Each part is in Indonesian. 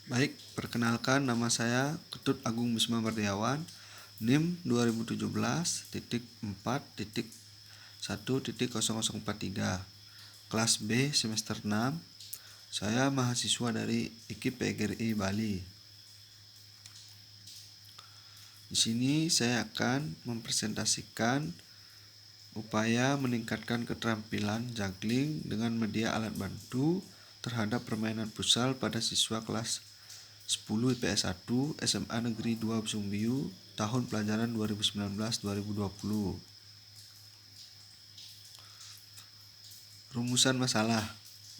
Baik, perkenalkan nama saya Ketut Agung Bisma Mardiawan, NIM 2017.4.1.0043, kelas B semester 6. Saya mahasiswa dari IKIP PGRI Bali. Di sini saya akan mempresentasikan upaya meningkatkan keterampilan juggling dengan media alat bantu terhadap permainan futsal pada siswa kelas 10 IPS 1 SMA Negeri 2 Busungbiu tahun pelajaran 2019-2020. Rumusan masalah.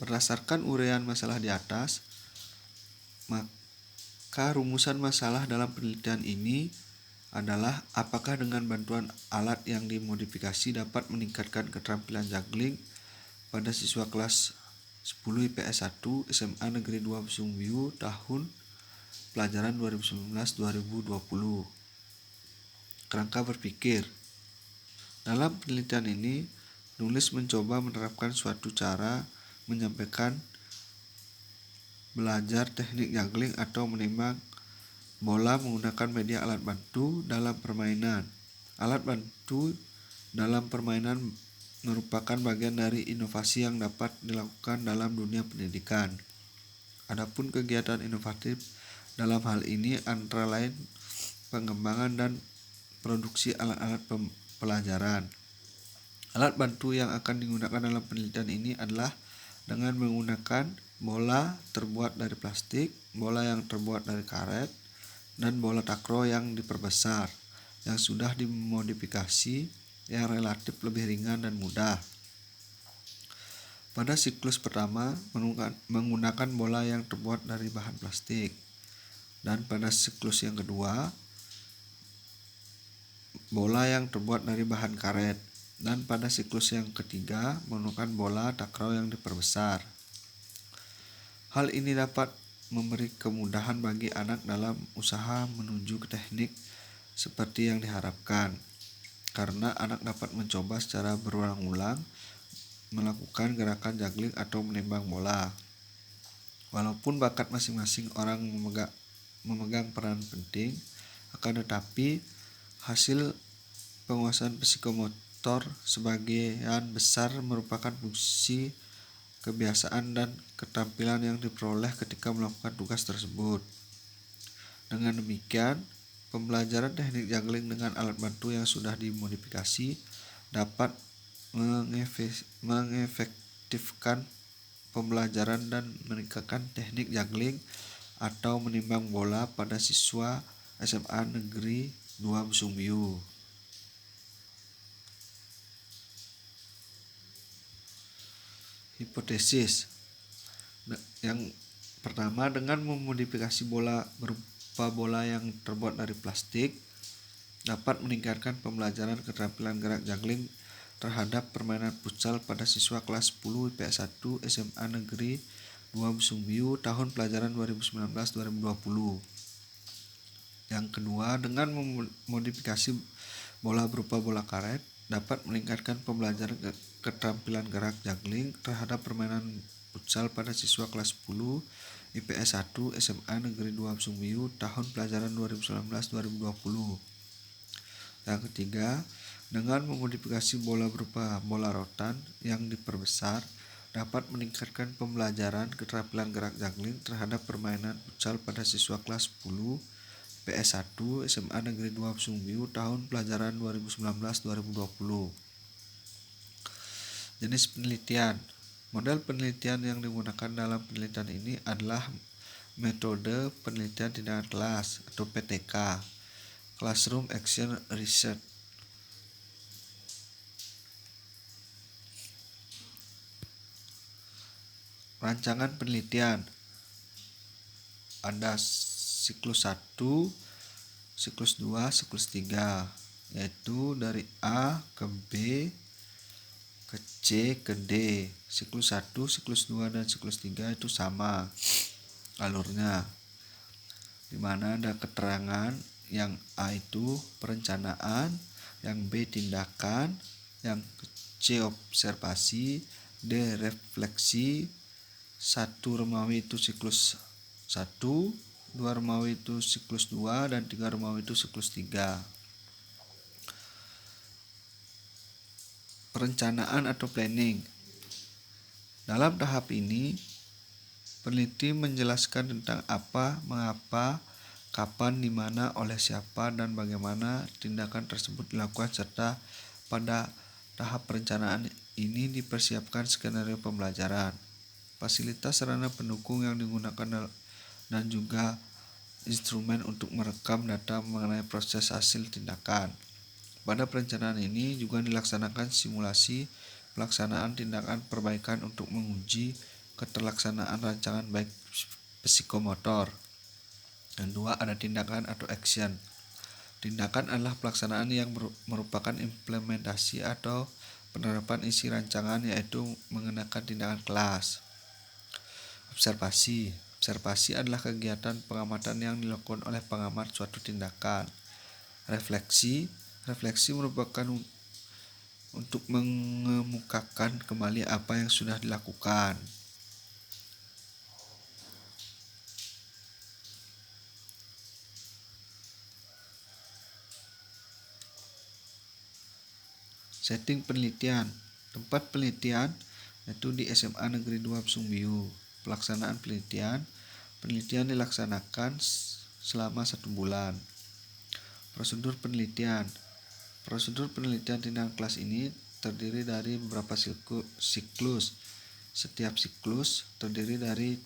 Berdasarkan uraian masalah di atas, maka rumusan masalah dalam penelitian ini adalah apakah dengan bantuan alat yang dimodifikasi dapat meningkatkan keterampilan juggling pada siswa kelas 10 IPS 1 SMA Negeri 2 Busungbiu tahun pelajaran 2019-2020. Kerangka berpikir. Dalam penelitian ini, penulis mencoba menerapkan suatu cara menyampaikan belajar teknik juggling atau menimbang bola menggunakan media alat bantu dalam permainan. Alat bantu dalam permainan merupakan bagian dari inovasi yang dapat dilakukan dalam dunia pendidikan. Adapun kegiatan inovatif dalam hal ini antara lain pengembangan dan produksi alat-alat pelajaran. Alat bantu yang akan digunakan dalam penelitian ini adalah dengan menggunakan bola terbuat dari plastik, bola yang terbuat dari karet, dan bola takraw yang diperbesar, yang sudah dimodifikasi yang relatif lebih ringan dan mudah. Pada siklus pertama menggunakan bola yang terbuat dari bahan plastik, dan pada siklus yang kedua bola yang terbuat dari bahan karet, dan pada siklus yang ketiga menggunakan bola takraw yang diperbesar. Hal ini dapat memberi kemudahan bagi anak dalam usaha menuju ke teknik seperti yang diharapkan, karena anak dapat mencoba secara berulang-ulang melakukan gerakan juggling atau menimbang bola. Walaupun bakat masing-masing orang memegang peran penting, akan tetapi hasil penguasaan psikomotor sebagian besar merupakan fungsi kebiasaan dan keterampilan yang diperoleh ketika melakukan tugas tersebut. Dengan demikian, pembelajaran teknik juggling dengan alat bantu yang sudah dimodifikasi dapat mengefektifkan pembelajaran dan meningkatkan teknik juggling atau menimbang bola pada siswa SMA Negeri 2 Busungbiu. Hipotesis. Yang pertama, dengan memodifikasi bola berupa bola yang terbuat dari plastik dapat meningkatkan pembelajaran keterampilan gerak juggling terhadap permainan futsal pada siswa kelas 10 IPS 1 SMA Negeri 2 Busungbiu tahun pelajaran 2019-2020. Yang kedua, dengan memodifikasi bola berupa bola karet dapat meningkatkan pembelajaran keterampilan gerak juggling terhadap permainan futsal pada siswa kelas 10 IPS 1 SMA Negeri 2 Busungbiu tahun pelajaran 2019-2020. Yang ketiga, dengan memodifikasi bola berupa bola rotan yang diperbesar dapat meningkatkan pembelajaran keterampilan gerak juggling terhadap permainan futsal pada siswa kelas 10 IPS 1 SMA Negeri 2 Busungbiu tahun pelajaran 2019-2020. Jenis penelitian. Model penelitian yang digunakan dalam penelitian ini adalah metode penelitian tindakan kelas atau PTK, Classroom Action Research. Rancangan penelitian. Ada siklus 1, siklus 2, siklus 3, yaitu dari A ke B ke C ke D. Siklus 1, siklus 2, dan siklus 3 itu sama alurnya, dimana ada keterangan yang A itu perencanaan, yang B tindakan, yang C observasi, D refleksi, 1 Romawi itu siklus 1, 2 Romawi itu siklus 2, dan 3 Romawi itu siklus 3. Perencanaan atau planning. Dalam tahap ini, peneliti menjelaskan tentang apa, mengapa, kapan, di mana, oleh siapa, dan bagaimana tindakan tersebut dilakukan, serta pada tahap perencanaan ini dipersiapkan skenario pembelajaran, fasilitas sarana pendukung yang digunakan, dan juga instrumen untuk merekam data mengenai proses hasil tindakan. Pada perencanaan ini juga dilaksanakan simulasi pelaksanaan tindakan perbaikan untuk menguji keterlaksanaan rancangan baik psikomotor. Dan 2, ada tindakan atau action. Tindakan adalah pelaksanaan yang merupakan implementasi atau penerapan isi rancangan, yaitu mengenakan tindakan kelas. Observasi. Observasi adalah kegiatan pengamatan yang dilakukan oleh pengamat suatu tindakan. Refleksi. Refleksi merupakan untuk mengemukakan kembali apa yang sudah dilakukan. Setting penelitian. Tempat penelitian yaitu di SMA Negeri 2 Sumbiu. Pelaksanaan penelitian. Penelitian dilaksanakan selama 1 bulan. Prosedur penelitian. Prosedur penelitian tindakan kelas ini terdiri dari beberapa siklus. Setiap siklus terdiri dari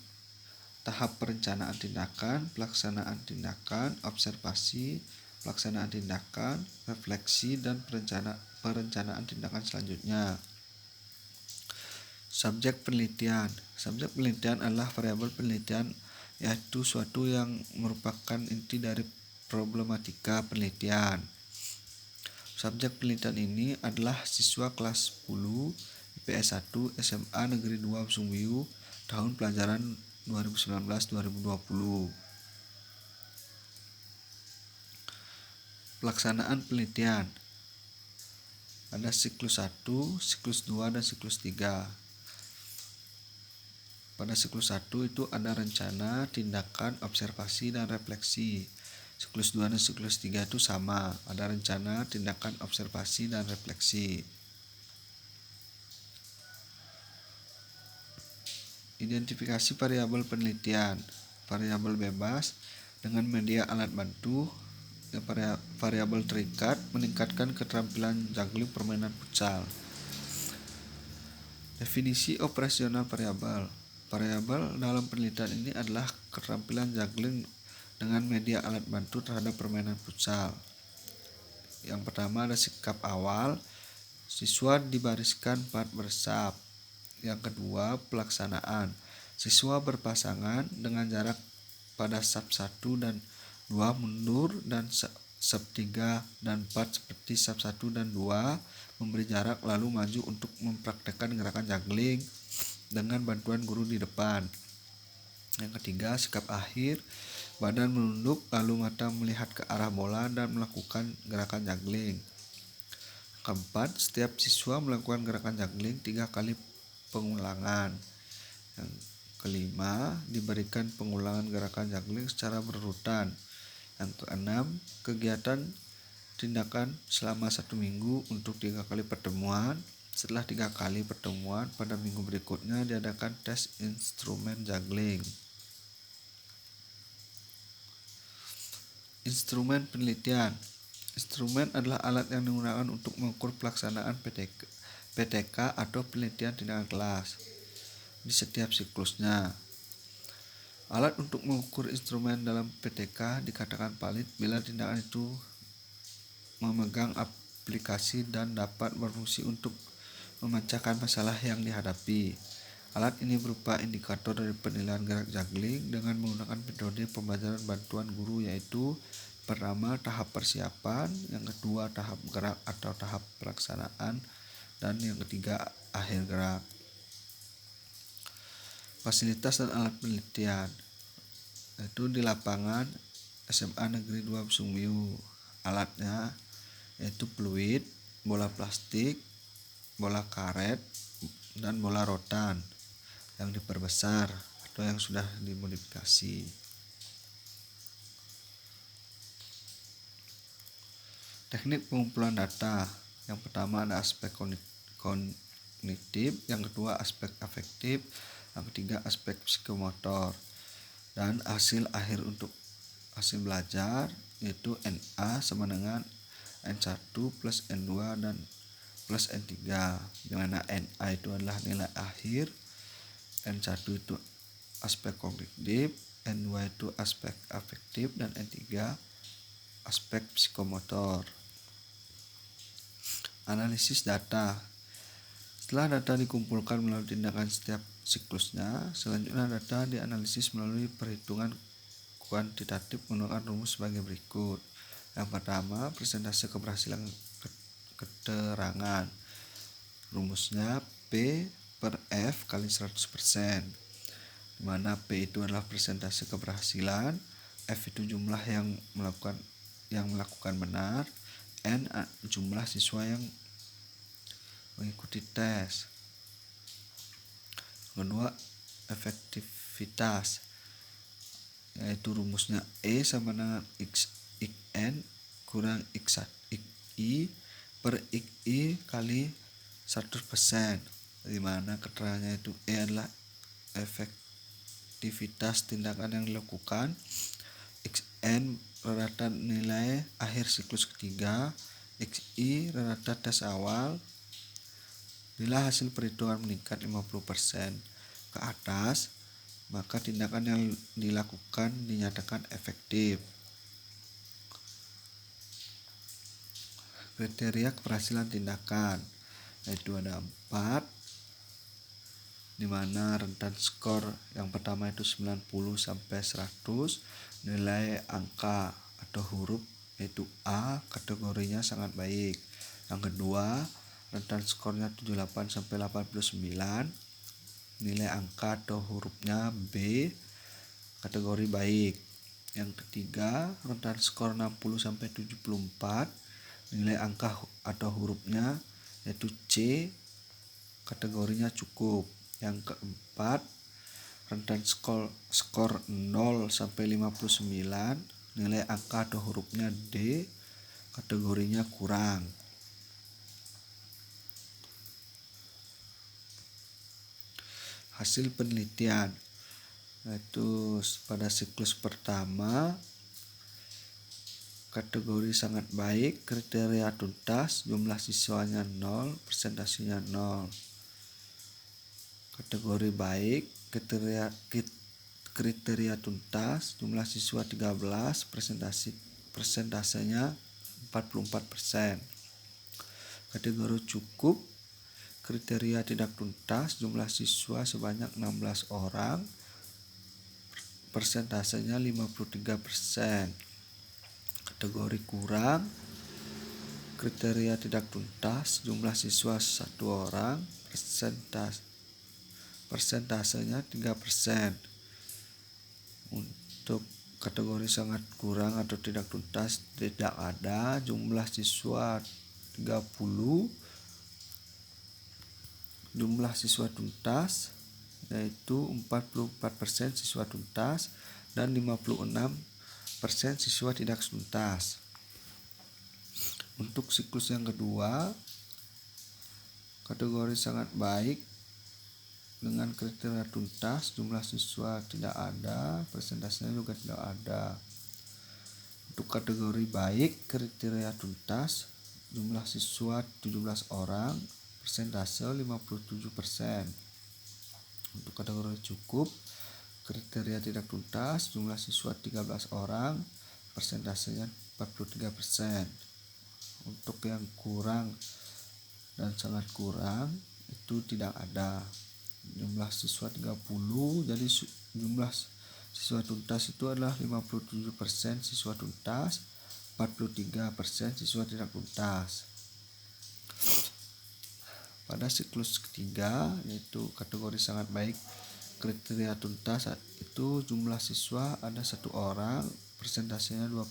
tahap perencanaan tindakan, pelaksanaan tindakan, observasi, pelaksanaan tindakan, refleksi, dan perencanaan tindakan selanjutnya. Subjek penelitian. Subjek penelitian adalah variabel penelitian, yaitu suatu yang merupakan inti dari problematika penelitian. Subjek penelitian ini adalah siswa kelas 10 IPS 1 SMA Negeri 2 Sumbiu tahun pelajaran 2019-2020. Pelaksanaan penelitian. Ada siklus 1, siklus 2, dan siklus 3. Pada siklus 1 itu ada rencana, tindakan, observasi, dan refleksi. Siklus 2 dan siklus 3 itu sama, ada rencana, tindakan, observasi, dan refleksi. Identifikasi variabel penelitian. Variabel bebas dengan media alat bantu. Variabel terikat meningkatkan keterampilan juggling permainan futsal. Definisi operasional variabel. Variabel dalam penelitian ini adalah keterampilan juggling dengan media alat bantu terhadap permainan futsal. Yang pertama ada sikap awal, siswa dibariskan 4 bersab. Yang kedua, pelaksanaan. Siswa berpasangan dengan jarak pada sub 1 dan 2 mundur, dan sub 3 dan 4 seperti sub 1 dan 2 memberi jarak lalu maju untuk mempraktekkan gerakan juggling dengan bantuan guru di depan. Yang ketiga, sikap akhir. Badan menunduk lalu mata melihat ke arah bola dan melakukan gerakan juggling. Keempat, setiap siswa melakukan gerakan juggling 3 kali pengulangan. Yang kelima, diberikan pengulangan gerakan juggling secara berurutan. Yang keenam, kegiatan tindakan selama 1 minggu untuk 3 kali pertemuan. Setelah 3 kali pertemuan, pada minggu berikutnya diadakan tes instrumen juggling. Instrumen penelitian. Instrumen adalah alat yang digunakan untuk mengukur pelaksanaan PTK atau penelitian tindakan kelas di setiap siklusnya. Alat untuk mengukur instrumen dalam PTK dikatakan valid bila tindakan itu memegang aplikasi dan dapat berfungsi untuk memecahkan masalah yang dihadapi. Alat ini berupa indikator dari penilaian gerak juggling dengan menggunakan metode pembelajaran bantuan guru, yaitu pertama tahap persiapan, yang kedua tahap gerak atau tahap pelaksanaan, dan yang ketiga akhir gerak. Fasilitas dan alat penelitian yaitu di lapangan SMA Negeri 2 Sumbiu. Alatnya yaitu fluid, bola plastik, bola karet, dan bola rotan yang diperbesar atau yang sudah dimodifikasi. Teknik pengumpulan data. Yang pertama ada aspek kognitif, yang kedua aspek afektif, yang ketiga aspek psikomotor. Dan hasil akhir untuk hasil belajar yaitu NA sama dengan N1 plus N2 dan plus N3, di mana NA itu adalah nilai akhir, N1 itu aspek kognitif, N2 itu aspek afektif, dan N3 aspek psikomotor. Analisis data. Setelah data dikumpulkan melalui tindakan setiap siklusnya, selanjutnya data dianalisis melalui perhitungan kuantitatif menggunakan rumus sebagai berikut. Yang pertama, persentase keberhasilan keterangan. Rumusnya P per F kali 100%, di mana P itu adalah persentase keberhasilan, F itu jumlah yang melakukan benar, N jumlah siswa yang mengikuti tes. Kedua, efektivitas, yaitu rumusnya E sama dengan XN kurang XI per XI kali 100%, di mana keterangannya itu E adalah efektivitas tindakan yang dilakukan, XN rata nilai akhir siklus ketiga, XI rata tes awal. Bila hasil perhitungan meningkat 50% ke atas, maka tindakan yang dilakukan dinyatakan efektif. Kriteria keberhasilan tindakan, yaitu ada 4, di mana rentan skor yang pertama itu 90 sampai 100, nilai angka atau huruf yaitu A, kategorinya sangat baik. Yang kedua, rentan skornya 78 sampai 89, nilai angka atau hurufnya B, kategori baik. Yang ketiga, rentan skor 60 sampai 74, nilai angka atau hurufnya yaitu C, kategorinya cukup. Yang keempat, rentan skor 0 sampai 59, nilai angka atau hurufnya D, kategorinya kurang. Hasil penelitian, yaitu pada siklus pertama kategori sangat baik, kriteria tuntas, jumlah siswanya 0, persentasenya 0. Kategori baik, kriteria tuntas, jumlah siswa 13, persentasenya 44%. Kategori cukup, kriteria tidak tuntas, jumlah siswa sebanyak 16 orang, persentasenya 53%. Kategori kurang, kriteria tidak tuntas, jumlah siswa 1 orang, persentasenya 3%. Untuk kategori sangat kurang atau tidak tuntas tidak ada, jumlah siswa 30, jumlah siswa tuntas yaitu 44% siswa tuntas dan 56% siswa tidak tuntas. Untuk siklus yang kedua, kategori sangat baik dengan kriteria tuntas, jumlah siswa tidak ada, persentasenya juga tidak ada. Untuk kategori baik, kriteria tuntas, jumlah siswa 17 orang, persentase 57%. Untuk kategori cukup, kriteria tidak tuntas, jumlah siswa 13 orang, persentasenya 43%. Untuk yang kurang dan sangat kurang itu tidak ada. Jumlah siswa 30, jadi jumlah siswa tuntas itu adalah 57% siswa tuntas, 43% siswa tidak tuntas. Pada siklus ketiga, yaitu kategori sangat baik, kriteria tuntas itu jumlah siswa ada 1 orang, persentasenya 2%.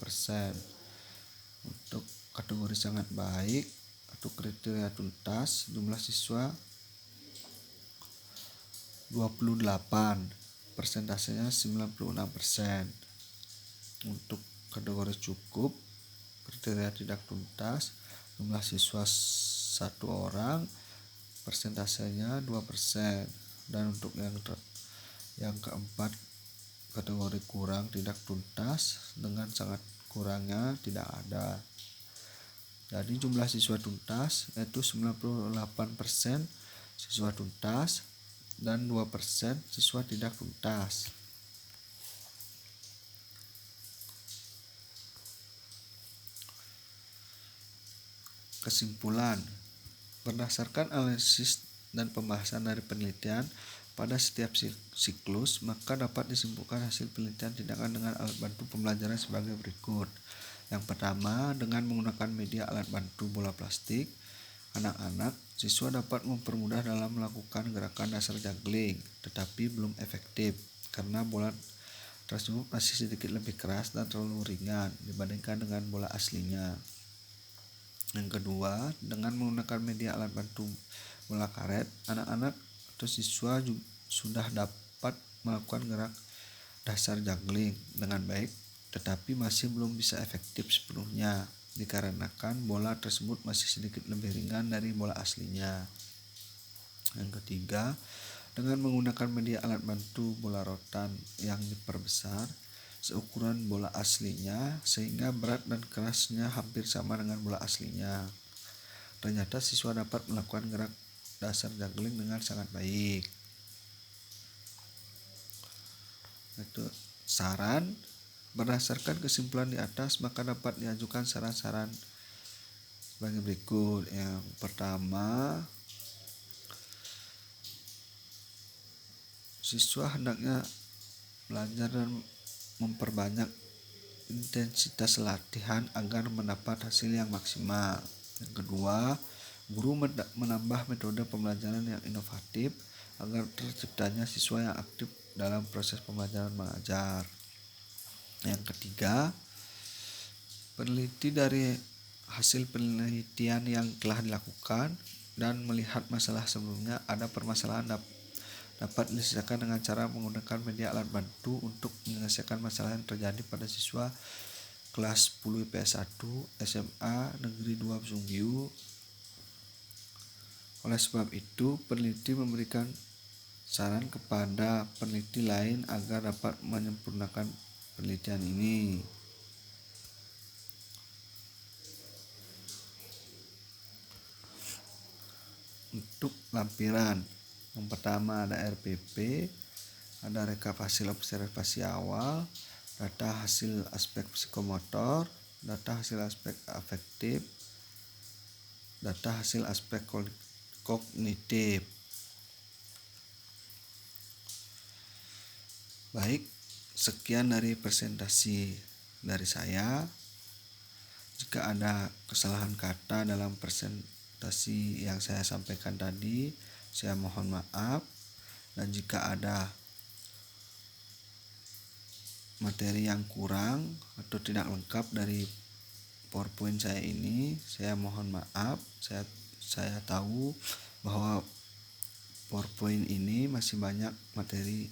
Untuk kategori sangat baik atau kriteria tuntas, jumlah siswa 28, persentasenya 96%. Untuk kategori cukup, kriteria tidak tuntas, jumlah siswa 1 orang, persentasenya 2%. Dan untuk yang keempat, kategori kurang tidak tuntas dengan sangat kurangnya tidak ada. Jadi jumlah siswa tuntas yaitu 98% siswa tuntas dan 2% siswa tidak tuntas. Kesimpulan, berdasarkan analisis dan pembahasan dari penelitian pada setiap siklus, maka dapat disimpulkan hasil penelitian tindakan dengan alat bantu pembelajaran sebagai berikut. Yang pertama, dengan menggunakan media alat bantu bola plastik, anak-anak siswa dapat mempermudah dalam melakukan gerakan dasar juggling, tetapi belum efektif karena bola tersebut masih sedikit lebih keras dan terlalu ringan dibandingkan dengan bola aslinya. Yang kedua, dengan menggunakan media alat bantu bola karet, anak-anak atau siswa sudah dapat melakukan gerak dasar juggling dengan baik, tetapi masih belum bisa efektif sepenuhnya dikarenakan bola tersebut masih sedikit lebih ringan dari bola aslinya. Yang ketiga, dengan menggunakan media alat bantu bola rotan yang diperbesar seukuran bola aslinya sehingga berat dan kerasnya hampir sama dengan bola aslinya, ternyata siswa dapat melakukan gerak dasar juggling dengan sangat baik. Itu saran. Berdasarkan kesimpulan di atas, maka dapat diajukan saran-saran sebagai berikut. Yang pertama, siswa hendaknya belajar dan memperbanyak intensitas latihan agar mendapat hasil yang maksimal. Yang kedua, guru menambah metode pembelajaran yang inovatif agar terciptanya siswa yang aktif dalam proses pembelajaran mengajar. Yang ketiga, peneliti dari hasil penelitian yang telah dilakukan dan melihat masalah sebelumnya ada permasalahan dapat diselesaikan dengan cara menggunakan media alat bantu untuk menyelesaikan masalah yang terjadi pada siswa kelas 10 IPS 1 SMA Negeri 2 Sungguh. Oleh sebab itu, peneliti memberikan saran kepada peneliti lain agar dapat menyempurnakan penelitian ini. Untuk lampiran, yang pertama ada RPP, ada rekap hasil observasi awal, data hasil aspek psikomotor, data hasil aspek afektif, data hasil aspek kognitif. Baik, sekian dari presentasi dari saya. Jika ada kesalahan kata dalam presentasi yang saya sampaikan tadi, saya mohon maaf. Dan jika ada materi yang kurang atau tidak lengkap dari PowerPoint saya ini, saya mohon maaf. Saya tahu bahwa PowerPoint ini masih banyak materi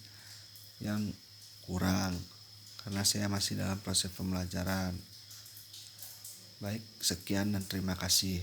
yang kurang karena saya masih dalam proses pembelajaran. Baik, sekian dan terima kasih.